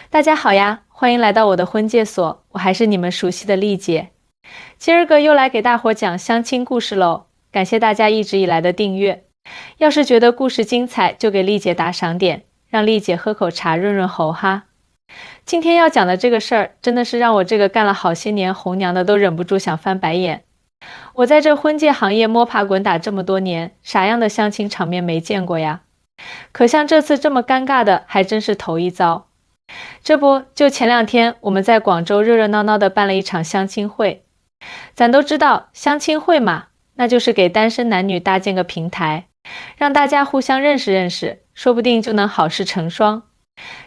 大家好呀，欢迎来到我的婚介所，我还是你们熟悉的丽姐。今儿个又来给大伙讲相亲故事喽，感谢大家一直以来的订阅。要是觉得故事精彩，就给丽姐打赏点，让丽姐喝口茶润润喉哈。今天要讲的这个事儿，真的是让我这个干了好些年红娘的都忍不住想翻白眼。我在这婚介行业摸爬滚打这么多年，啥样的相亲场面没见过呀？可像这次这么尴尬的，还真是头一遭。这不，就前2天，我们在广州热热闹闹的办了一场相亲会。咱都知道，相亲会嘛，那就是给单身男女搭建个平台，让大家互相认识认识，说不定就能好事成双，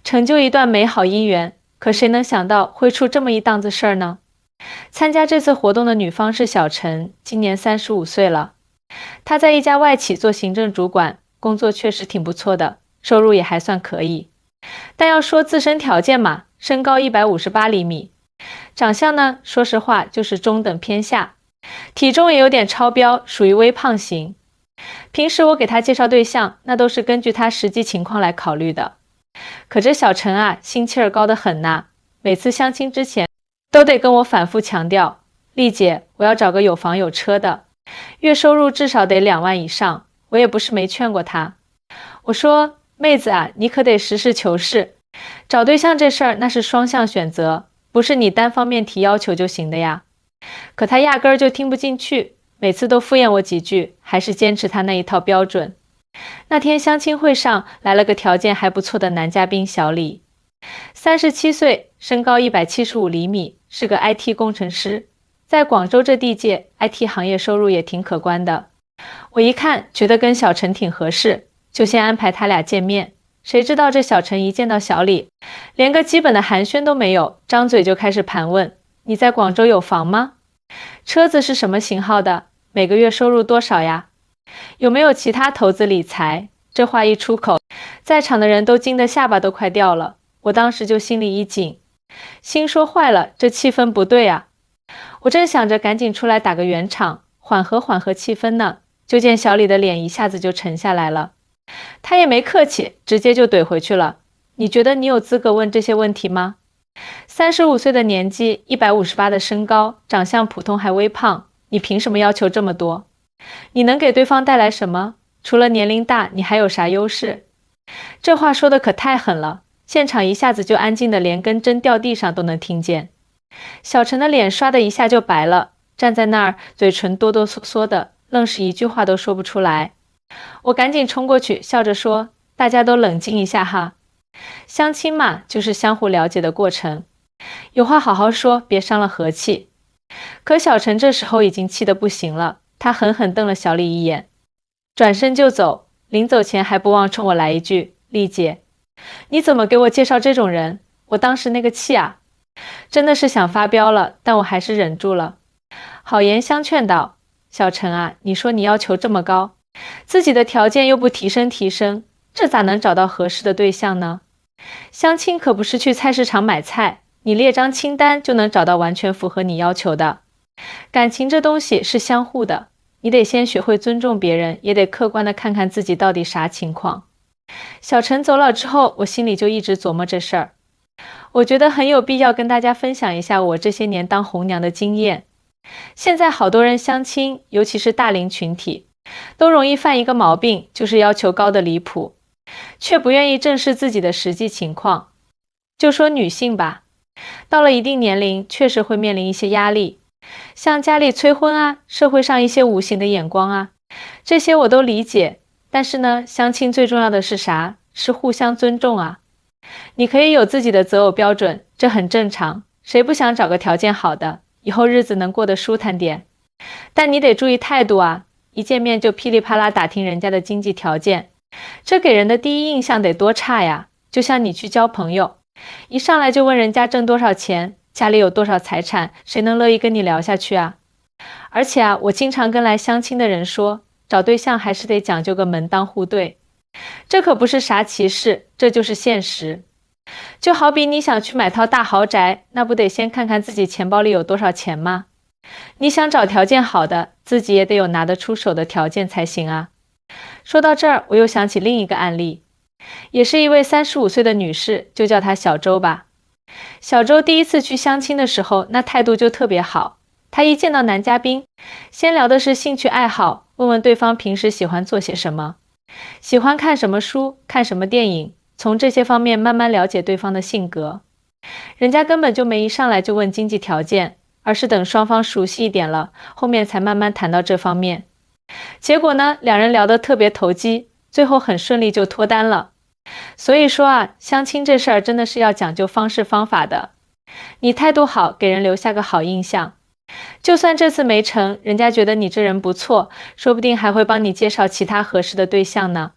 成就一段美好姻缘。可谁能想到会出这么一档子事儿呢？参加这次活动的女方是小陈，今年35岁了。她在一家外企做行政主管，工作确实挺不错的，收入也还算可以。但要说自身条件嘛，身高158厘米，长相呢，说实话就是中等偏下，体重也有点超标，属于微胖型。平时我给他介绍对象，那都是根据他实际情况来考虑的。可这小陈啊，心气儿高得很呐，每次相亲之前都得跟我反复强调，丽姐，我要找个有房有车的，月收入至少得2万以上。我也不是没劝过他，我说妹子啊，你可得实事求是，找对象这事儿那是双向选择，不是你单方面提要求就行的呀。可他压根儿就听不进去，每次都敷衍我几句，还是坚持他那一套标准。那天相亲会上来了个条件还不错的男嘉宾小李，37岁，身高175厘米，是个 IT 工程师，在广州这地界 IT 行业收入也挺可观的。我一看觉得跟小陈挺合适，就先安排他俩见面。谁知道这小陈一见到小李，连个基本的寒暄都没有，张嘴就开始盘问，你在广州有房吗？车子是什么型号的？每个月收入多少呀？有没有其他投资理财？这话一出口，在场的人都惊得下巴都快掉了。我当时就心里一紧，心说坏了，这气氛不对啊。我正想着赶紧出来打个圆场，缓和气氛呢，就见小李的脸一下子就沉下来了。他也没客气，直接就怼回去了。你觉得你有资格问这些问题吗？35岁的年纪，158的身高，长相普通还微胖，你凭什么要求这么多？你能给对方带来什么？除了年龄大，你还有啥优势？这话说的可太狠了，现场一下子就安静的连根针掉地上都能听见。小陈的脸刷的一下就白了，站在那儿嘴唇哆哆嗦嗦的，愣是一句话都说不出来。我赶紧冲过去，笑着说，大家都冷静一下哈。相亲嘛，就是相互了解的过程，有话好好说，别伤了和气。可小陈这时候已经气得不行了，他狠狠瞪了小李一眼，转身就走，临走前还不忘冲我来一句，丽姐，你怎么给我介绍这种人？我当时那个气啊，真的是想发飙了，但我还是忍住了，好言相劝道，小陈啊，你说你要求这么高，自己的条件又不提升，这咋能找到合适的对象呢？相亲可不是去菜市场买菜，你列张清单就能找到完全符合你要求的。感情这东西是相互的，你得先学会尊重别人，也得客观的看看自己到底啥情况。小陈走了之后，我心里就一直琢磨这事儿。我觉得很有必要跟大家分享一下我这些年当红娘的经验。现在好多人相亲，尤其是大龄群体，都容易犯一个毛病，就是要求高的离谱，却不愿意正视自己的实际情况。就说女性吧，到了一定年龄，确实会面临一些压力，像家里催婚啊，社会上一些无形的眼光啊，这些我都理解。但是呢，相亲最重要的是啥？是互相尊重啊。你可以有自己的择偶标准，这很正常，谁不想找个条件好的，以后日子能过得舒坦点？但你得注意态度啊，一见面就噼里啪啦打听人家的经济条件，这给人的第一印象得多差呀！就像你去交朋友，一上来就问人家挣多少钱，家里有多少财产，谁能乐意跟你聊下去啊？而且啊，我经常跟来相亲的人说，找对象还是得讲究个门当户对，这可不是啥歧视，这就是现实。就好比你想去买套大豪宅，那不得先看看自己钱包里有多少钱吗？你想找条件好的，自己也得有拿得出手的条件才行啊。说到这儿，我又想起另一个案例，也是一位35岁的女士，就叫她小周吧。小周第一次去相亲的时候，那态度就特别好。他一见到男嘉宾，先聊的是兴趣爱好，问问对方平时喜欢做些什么，喜欢看什么书，看什么电影，从这些方面慢慢了解对方的性格。人家根本就没一上来就问经济条件，而是等双方熟悉一点了，后面才慢慢谈到这方面。结果呢，两人聊得特别投机，最后很顺利就脱单了。所以说啊，相亲这事儿真的是要讲究方式方法的。你态度好，给人留下个好印象，就算这次没成，人家觉得你这人不错，说不定还会帮你介绍其他合适的对象呢。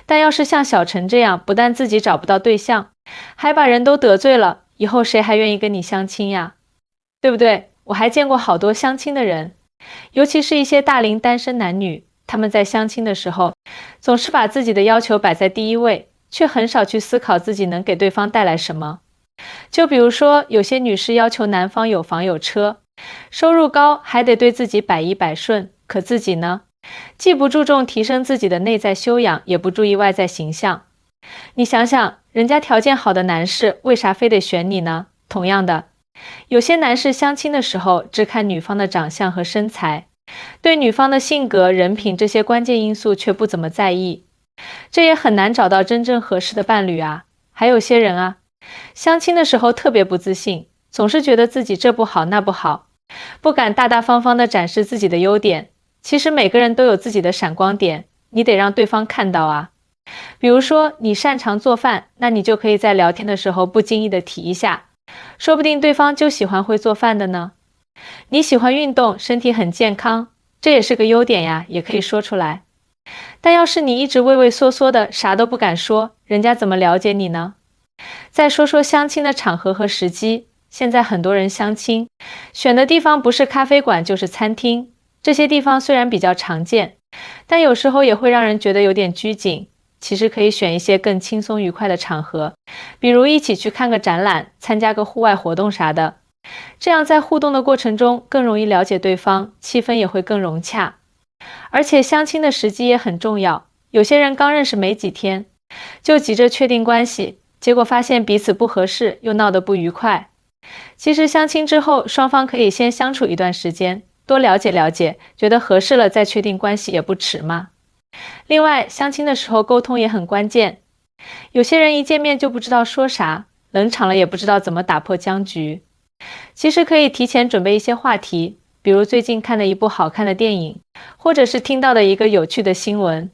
但要是像小陈这样，不但自己找不到对象，还把人都得罪了，以后谁还愿意跟你相亲呀？对不对？我还见过好多相亲的人，尤其是一些大龄单身男女，他们在相亲的时候，总是把自己的要求摆在第一位，却很少去思考自己能给对方带来什么。就比如说，有些女士要求男方有房有车，收入高，还得对自己百依百顺，可自己呢，既不注重提升自己的内在修养，也不注意外在形象。你想想，人家条件好的男士，为啥非得选你呢？同样的，有些男士相亲的时候，只看女方的长相和身材，对女方的性格、人品这些关键因素却不怎么在意，这也很难找到真正合适的伴侣啊。还有些人啊，相亲的时候特别不自信，总是觉得自己这不好那不好，不敢大大方方地展示自己的优点。其实每个人都有自己的闪光点，你得让对方看到啊。比如说你擅长做饭，那你就可以在聊天的时候不经意地提一下，说不定对方就喜欢会做饭的呢。你喜欢运动，身体很健康，这也是个优点呀，也可以说出来。但要是你一直畏畏缩缩的，啥都不敢说，人家怎么了解你呢？再说说相亲的场合和时机，现在很多人相亲，选的地方不是咖啡馆就是餐厅，这些地方虽然比较常见，但有时候也会让人觉得有点拘谨。其实可以选一些更轻松愉快的场合，比如一起去看个展览，参加个户外活动啥的，这样在互动的过程中更容易了解对方，气氛也会更融洽。而且相亲的时机也很重要，有些人刚认识没几天，就急着确定关系，结果发现彼此不合适，又闹得不愉快。其实相亲之后，双方可以先相处一段时间，多了解了解，觉得合适了再确定关系也不迟嘛。另外，相亲的时候沟通也很关键，有些人一见面就不知道说啥，冷场了也不知道怎么打破僵局。其实可以提前准备一些话题，比如最近看的一部好看的电影，或者是听到的一个有趣的新闻。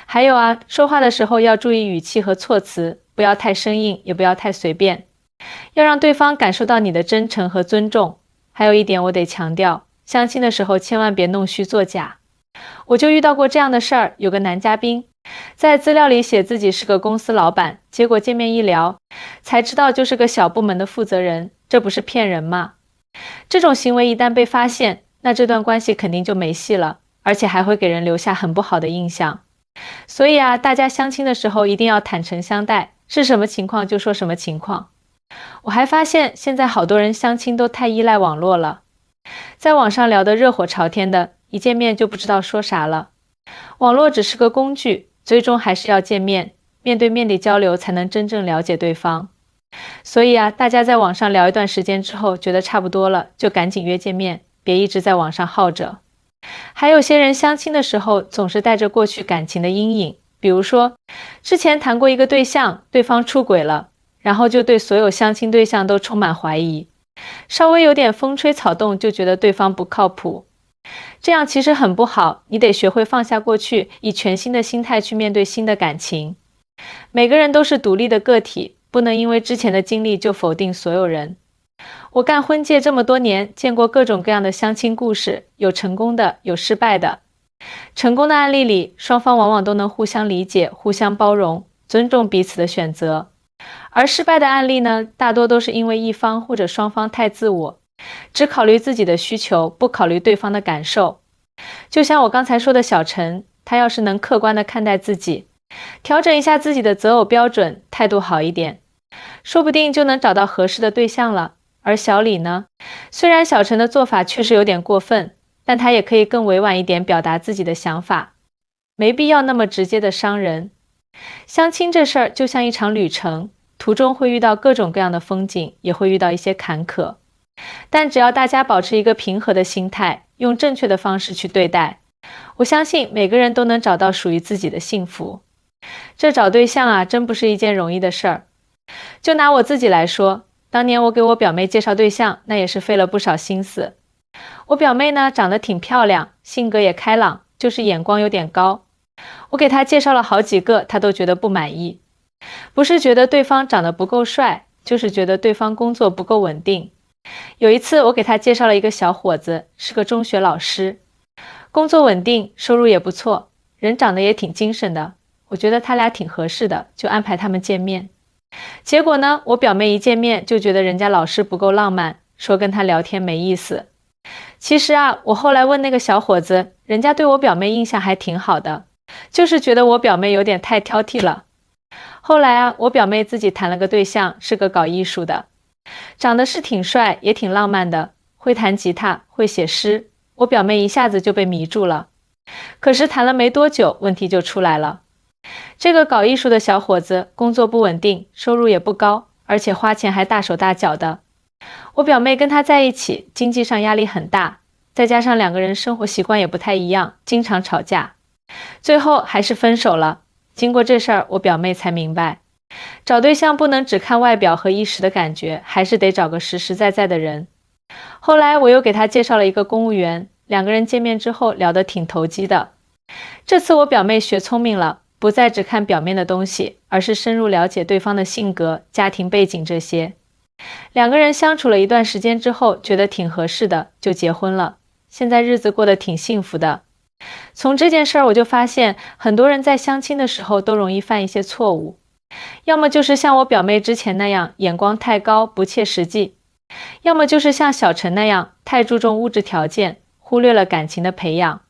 还有啊，说话的时候要注意语气和措辞，不要太生硬，也不要太随便，要让对方感受到你的真诚和尊重。还有一点我得强调，相亲的时候千万别弄虚作假。我就遇到过这样的事儿，有个男嘉宾在资料里写自己是个公司老板，结果见面一聊，才知道就是个小部门的负责人，这不是骗人吗？这种行为一旦被发现，那这段关系肯定就没戏了，而且还会给人留下很不好的印象。所以啊，大家相亲的时候一定要坦诚相待，是什么情况就说什么情况。我还发现现在好多人相亲都太依赖网络了，在网上聊得热火朝天的，一见面就不知道说啥了。网络只是个工具，最终还是要见面，面对面的交流才能真正了解对方。所以啊，大家在网上聊一段时间之后，觉得差不多了，就赶紧约见面，别一直在网上耗着。还有些人相亲的时候，总是带着过去感情的阴影，比如说，之前谈过一个对象，对方出轨了，然后就对所有相亲对象都充满怀疑，稍微有点风吹草动就觉得对方不靠谱。这样其实很不好，你得学会放下过去，以全新的心态去面对新的感情。每个人都是独立的个体，不能因为之前的经历就否定所有人。我干婚介这么多年，见过各种各样的相亲故事，有成功的，有失败的。成功的案例里，双方往往都能互相理解，互相包容，尊重彼此的选择。而失败的案例呢，大多都是因为一方或者双方太自我，只考虑自己的需求，不考虑对方的感受。就像我刚才说的小陈，他要是能客观地看待自己，调整一下自己的择偶标准，态度好一点，说不定就能找到合适的对象了。而小李呢，虽然小陈的做法确实有点过分，但他也可以更委婉一点表达自己的想法，没必要那么直接的伤人。相亲这事儿就像一场旅程，途中会遇到各种各样的风景，也会遇到一些坎坷。但只要大家保持一个平和的心态，用正确的方式去对待，我相信每个人都能找到属于自己的幸福。这找对象啊，真不是一件容易的事儿。就拿我自己来说，当年我给我表妹介绍对象，那也是费了不少心思。我表妹呢，长得挺漂亮，性格也开朗，就是眼光有点高。我给她介绍了好几个，她都觉得不满意。不是觉得对方长得不够帅，就是觉得对方工作不够稳定。有一次我给她介绍了一个小伙子，是个中学老师，工作稳定，收入也不错，人长得也挺精神的。我觉得他俩挺合适的，就安排他们见面。结果呢，我表妹一见面就觉得人家老师不够浪漫，说跟他聊天没意思。其实啊，我后来问那个小伙子，人家对我表妹印象还挺好的，就是觉得我表妹有点太挑剔了。后来啊，我表妹自己谈了个对象，是个搞艺术的，长得是挺帅，也挺浪漫的，会弹吉他，会写诗。我表妹一下子就被迷住了。可是谈了没多久，问题就出来了。这个搞艺术的小伙子工作不稳定，收入也不高，而且花钱还大手大脚的。我表妹跟他在一起，经济上压力很大，再加上两个人生活习惯也不太一样，经常吵架，最后还是分手了。经过这事儿，我表妹才明白，找对象不能只看外表和一时的感觉，还是得找个实实在在的人。后来我又给她介绍了一个公务员，两个人见面之后聊得挺投机的。这次我表妹学聪明了，不再只看表面的东西，而是深入了解对方的性格、家庭背景这些。两个人相处了一段时间之后，觉得挺合适的，就结婚了。现在日子过得挺幸福的。从这件事儿我就发现，很多人在相亲的时候都容易犯一些错误，要么就是像我表妹之前那样眼光太高，不切实际，要么就是像小陈那样太注重物质条件，忽略了感情的培养。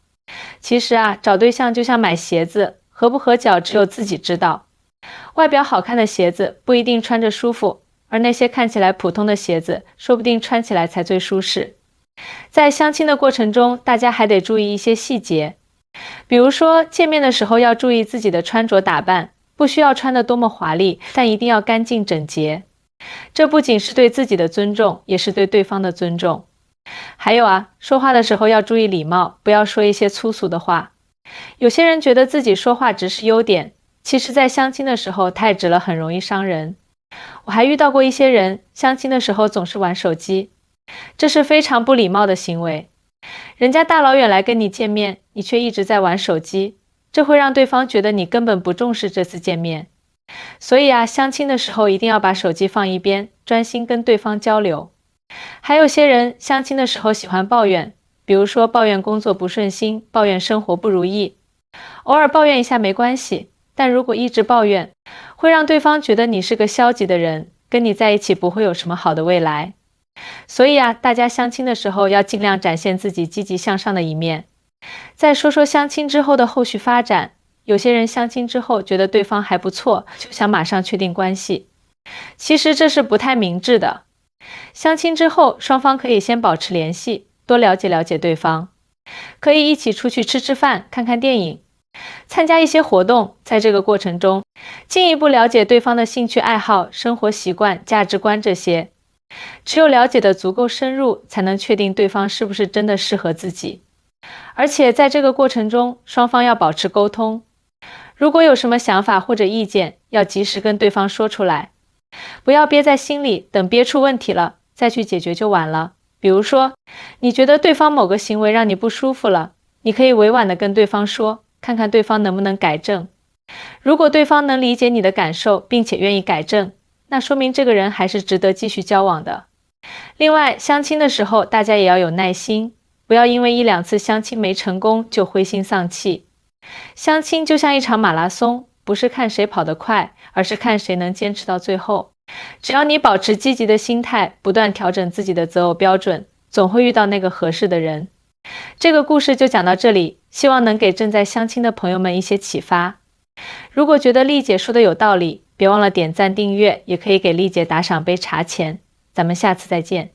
其实啊，找对象就像买鞋子，合不合脚只有自己知道。外表好看的鞋子不一定穿着舒服，而那些看起来普通的鞋子，说不定穿起来才最舒适。在相亲的过程中，大家还得注意一些细节，比如说见面的时候要注意自己的穿着打扮，不需要穿得多么华丽，但一定要干净整洁。这不仅是对自己的尊重，也是对对方的尊重。还有啊，说话的时候要注意礼貌，不要说一些粗俗的话。有些人觉得自己说话直是优点，其实在相亲的时候太直了，很容易伤人。我还遇到过一些人，相亲的时候总是玩手机，这是非常不礼貌的行为。人家大老远来跟你见面，你却一直在玩手机，这会让对方觉得你根本不重视这次见面。所以啊，相亲的时候一定要把手机放一边，专心跟对方交流。还有些人相亲的时候喜欢抱怨，比如说抱怨工作不顺心，抱怨生活不如意。偶尔抱怨一下没关系，但如果一直抱怨，会让对方觉得你是个消极的人，跟你在一起不会有什么好的未来。所以啊，大家相亲的时候要尽量展现自己积极向上的一面。再说说相亲之后的后续发展，有些人相亲之后觉得对方还不错，就想马上确定关系。其实这是不太明智的。相亲之后，双方可以先保持联系，多了解了解对方，可以一起出去吃吃饭，看看电影，参加一些活动，在这个过程中，进一步了解对方的兴趣爱好、生活习惯、价值观这些。只有了解得足够深入，才能确定对方是不是真的适合自己。而且在这个过程中，双方要保持沟通。如果有什么想法或者意见，要及时跟对方说出来，不要憋在心里，等憋出问题了，再去解决就晚了。比如说，你觉得对方某个行为让你不舒服了，你可以委婉地跟对方说，看看对方能不能改正。如果对方能理解你的感受，并且愿意改正，那说明这个人还是值得继续交往的。另外，相亲的时候大家也要有耐心，不要因为一两次相亲没成功就灰心丧气。相亲就像一场马拉松，不是看谁跑得快，而是看谁能坚持到最后。只要你保持积极的心态，不断调整自己的择偶标准，总会遇到那个合适的人。这个故事就讲到这里，希望能给正在相亲的朋友们一些启发。如果觉得丽姐说的有道理，别忘了点赞订阅，也可以给丽姐打赏杯茶钱。咱们下次再见。